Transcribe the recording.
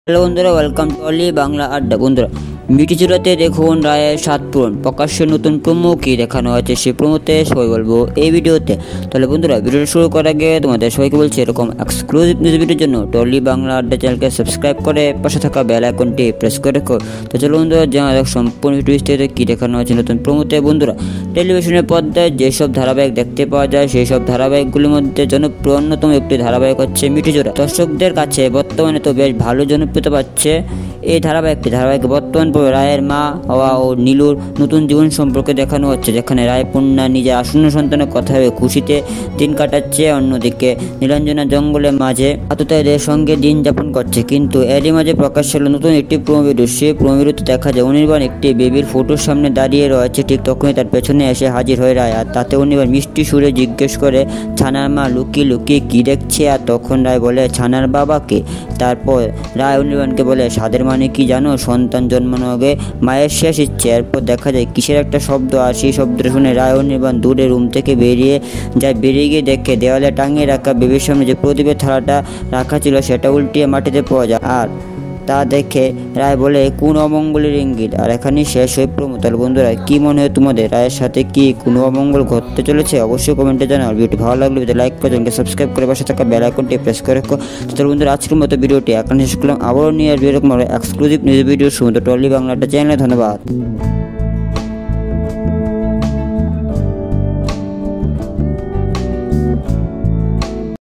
Hello বন্ধুরা, welcome to অলি বাংলা আড্ডা। বন্ধুরা, মিটিচুরাতে দেখুন রায়ের 7 পূরণ প্রকাশ্যে নতুন প্রোমো কি দেখানো হয়েছে, সেই প্রোমোতে সবাই বলবো এই ভিডিওতে। তাহলে বন্ধুরা, ভিডিওটা শুরু করার আগে তোমাদের সবাইকে বলছি, এরকম এক্সক্লুসিভ নিউজ ভিডিওর জন্য টলি বাংলা আড্ডা চ্যানেলকে সাবস্ক্রাইব করে পাশে থাকা বেল আইকনটি প্রেস করে রেখো। তো চলো বন্ধুরা, জানা যাক সম্পূর্ণ ভিডিওতে কী দেখানো হয়েছে নতুন প্রোমোতে। বন্ধুরা, টেলিভিশনের পর্দায় যেসব ধারাবাহিক দেখতে পাওয়া যায় সেই সব ধারাবাহিকগুলির মধ্যে জনপ্রিয় অন্যতম একটি ধারাবাহিক হচ্ছে মিটিচুরা। দর্শকদের কাছে বর্তমানে তো বেশ ভালো জনপ্রিয়তা পাচ্ছে এই ধারাবাহিকে বর্তমান রায়ের মা হওয়া ও নীলুর নতুন জীবন সম্পর্কে দেখানো হচ্ছে, যেখানে রায় পূর্ণা নিজের আসন্ন সন্তানের কথা ভেবে খুশিতে দিন কাটাচ্ছে, অন্যদিকে নীলাঞ্জনা জঙ্গলের মাঝে আততায়ীদের সঙ্গে দিন যাপন করছে। কিন্তু এরই মাঝে প্রকাশ হলো নতুন একটি প্রোমো ভিডিও। সেই প্রোমো ভিডিওতে দেখা যায় অনির্বাণ একটি বেবির ফটোর সামনে দাঁড়িয়ে রয়েছে, ঠিক তখনই তার পেছনে এসে হাজির হয়ে রায়। আর তাতে অনির্বাণ মিষ্টি সুরে জিজ্ঞেস করে ছানার মা লুকিয়ে লুকিয়ে কী দেখছে, আর তখন রায় বলে ছানার বাবাকে। তারপর রায় অনির্বাণকে বলে স্বাদের মানে কি জানো, সন্তান জন্মানোর আগে মায়ের শেষ ইচ্ছে। এরপর দেখা যায় কিসের একটা শব্দ, আর সেই শব্দটা শুনে রায় অনির্বাণ দূরে রুম থেকে বেরিয়ে গিয়ে দেখে দেওয়ালে টাঙিয়ে রাখা বেবির সামনে যে প্রদীপের থালাটা রাখা ছিল সেটা উল্টিয়ে মাটিতে পড়ে যায়। আর তা দেখে রায় বলে কোন অমঙ্গলের ইঙ্গিত। আর এখানেই শেষ হয়ে প্রোমো। তাহলে বন্ধুরা, কি মনে হয় তোমাদের, রায়ের সাথে কি কোনো অমঙ্গল ঘটতে চলেছে? অবশ্যই কমেন্টে জানাও। ভিডিওটি ভালো লাগলে লাইক করে চ্যানেলকে সাবস্ক্রাইব করে পাশে থাকা বেল আইকনটি প্রেস করে রাখো। তাহলে বন্ধুরা, আজকের মতো ভিডিওটি এখানে শেষ করলাম। আবারও নিয়ে আসবে এরকম এক্সক্লুসিভ নিউজ ভিডিও শুধু টলি বাংলাটা চ্যানেলে। ধন্যবাদ।